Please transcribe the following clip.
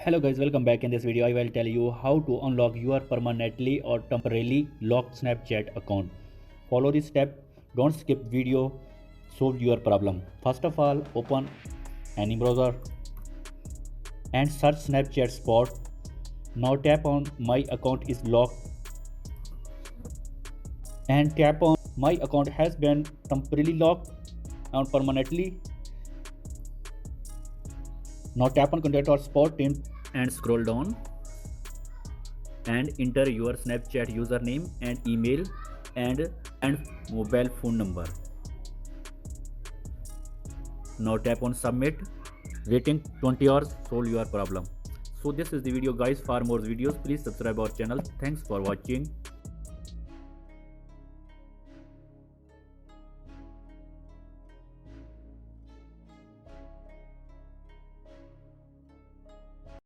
Hello guys, welcome back. In this video I will tell you how to unlock your permanently or temporarily locked Snapchat account. Follow this step, don't skip video, solve your problem. First of all, open any browser and search Snapchat Spot. Now tap on my account is locked and tap on my account has been temporarily locked and permanently. Now tap on contact or spot team and scroll down and enter your Snapchat username and email and mobile phone number. Now tap on submit. Waiting 20 hours solve your problem. So this is the video guys. For more videos please subscribe our channel. Thanks for watching.